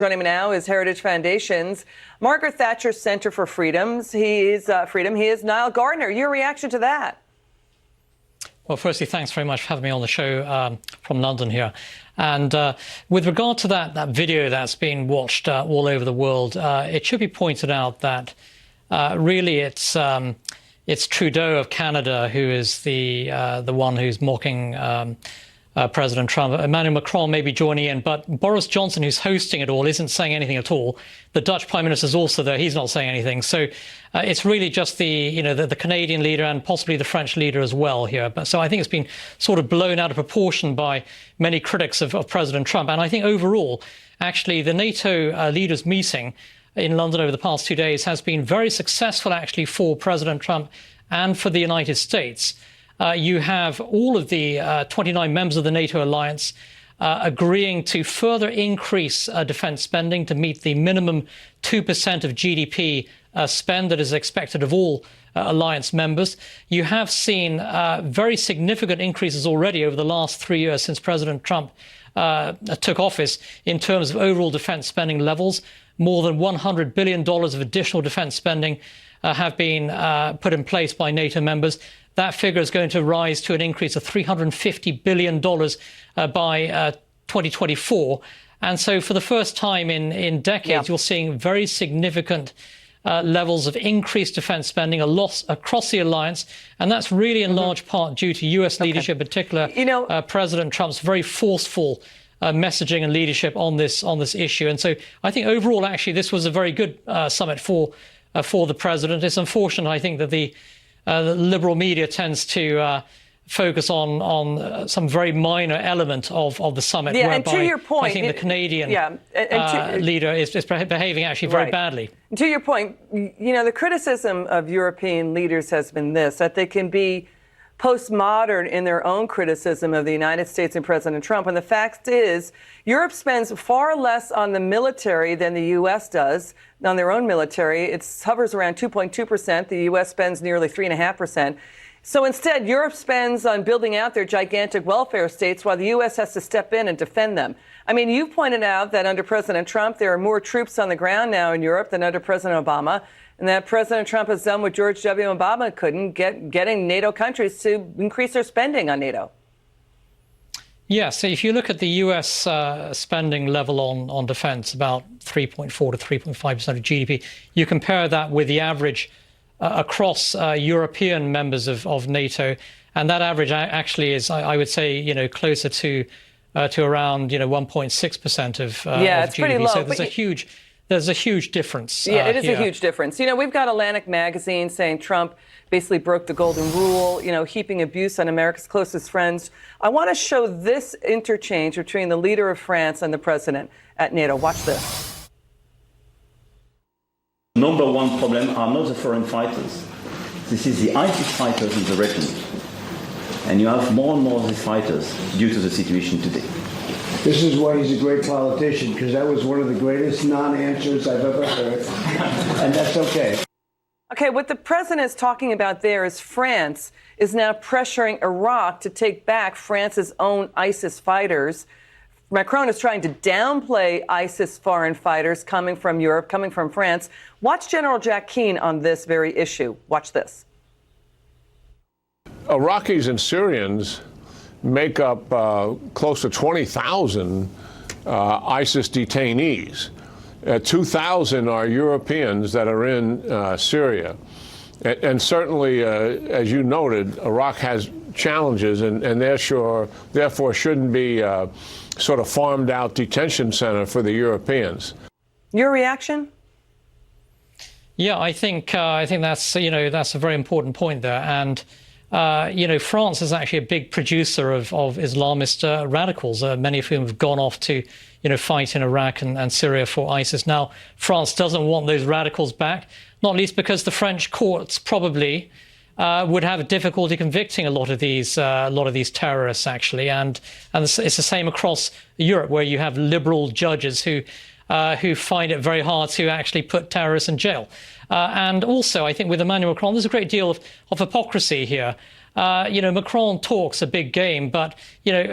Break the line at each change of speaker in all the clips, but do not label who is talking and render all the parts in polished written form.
Joining me now is Heritage Foundation's Margaret Thatcher Center for Freedom. He is Nile Gardiner. Your reaction to that?
Well, firstly, thanks very much for having me on the show from London here. And with regard to that video that's been watched all over the world, it should be pointed out that really it's Trudeau of Canada who is the one who's mocking President Trump. Emmanuel Macron may be joining in, but Boris Johnson, who's hosting it all, isn't saying anything at all. The Dutch Prime Minister is also there. He's not saying anything. So it's really just the Canadian leader and possibly the French leader as well here. But so I think it's been sort of blown out of proportion by many critics of President Trump. And I think overall, actually, the NATO leaders meeting in London over the past 2 days has been very successful, actually, for President Trump and for the United States. You have all of the 29 members of the NATO alliance agreeing to further increase defense spending to meet the minimum 2% of GDP spend that is expected of all alliance members. You have seen very significant increases already over the last 3 years since President Trump took office in terms of overall defense spending levels. More than $100 billion of additional defense spending have been put in place by NATO members. That figure is going to rise to an increase of $350 billion by 2024. And so for the first time in decades, you're seeing very significant levels of increased defense spending across the alliance. And that's really in large part due to U.S. leadership, in particular President Trump's very forceful messaging and leadership on this issue. And so I think overall, actually, this was a very good summit for the president. It's unfortunate, I think, that the liberal media tends to focus on some very minor element of the summit, whereby
and to your point,
I think the Canadian leader is behaving actually very badly.
To your point, the criticism of European leaders has been this, that they can be postmodern in their own criticism of the United States and President Trump. And the fact is, Europe spends far less on the military than the U.S. does, on their own military. It hovers around 2.2%. The U.S. spends nearly 3.5%. So instead, Europe spends on building out their gigantic welfare states while the U.S. has to step in and defend them. I mean, you've pointed out that under President Trump, there are more troops on the ground now in Europe than under President Obama, and that President Trump has done what George W. Obama couldn't, getting NATO countries to increase their spending on NATO.
Yeah, so if you look at the U.S. spending level on defense, about 3.4 to 3.5% of GDP, you compare that with the average across European members of NATO, and that average actually is, I would say, closer to around 1.6% of
it's
GDP.
pretty low.
So there's a huge difference.
Yeah, it is
here.
a huge difference. We've got Atlantic Magazine saying Trump basically broke the golden rule, heaping abuse on America's closest friends. I want to show this interchange between the leader of France and the president at NATO. Watch this.
Number one problem are not the foreign fighters. This is the ISIS fighters in the region. And you have more and more of these fighters due to the situation today.
This is why he's a great politician, because that was one of the greatest non-answers I've ever heard. And that's okay.
Okay, what the president is talking about there is France is now pressuring Iraq to take back France's own ISIS fighters. Macron is trying to downplay ISIS foreign fighters coming from Europe, coming from France. Watch General Jack Keane on this very issue. Watch this.
Iraqis and Syrians make up close to 20,000 ISIS detainees. 2,000 are Europeans that are in Syria. And certainly, as you noted, Iraq has challenges and therefore shouldn't be sort of farmed out detention center for the Europeans.
Your reaction?
Yeah, I think that's that's a very important point there. And France is actually a big producer of Islamist radicals, many of whom have gone off to, fight in Iraq and Syria for ISIS. Now, France doesn't want those radicals back, not least because the French courts probably would have difficulty convicting a lot of these terrorists, actually. And it's the same across Europe, where you have liberal judges who find it very hard to actually put terrorists in jail. And also, I think with Emmanuel Macron, there's a great deal of hypocrisy here. Macron talks a big game, but,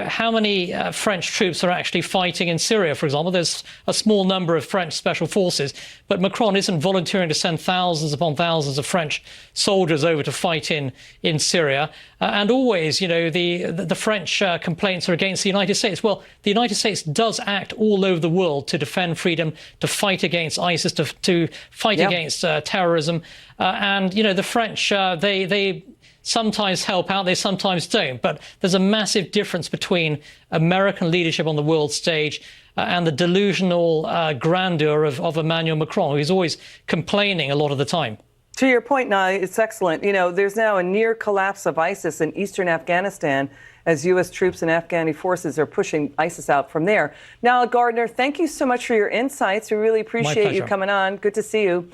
how many French troops are actually fighting in Syria, for example? There's a small number of French special forces, but Macron isn't volunteering to send thousands upon thousands of French soldiers over to fight in Syria. And always, the French complaints are against the United States. Well, the United States does act all over the world to defend freedom, to fight against ISIS, to fight against terrorism. And, the French, they sometimes help out, they sometimes don't. But there's a massive difference between American leadership on the world stage and the delusional grandeur of Emmanuel Macron, who's always complaining a lot of the time.
To your point, Nile, it's excellent. There's now a near collapse of ISIS in eastern Afghanistan as U.S. troops and Afghani forces are pushing ISIS out from there. Nile Gardiner, thank you so much for your insights. We really appreciate you coming on. Good to see you.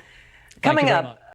Coming up.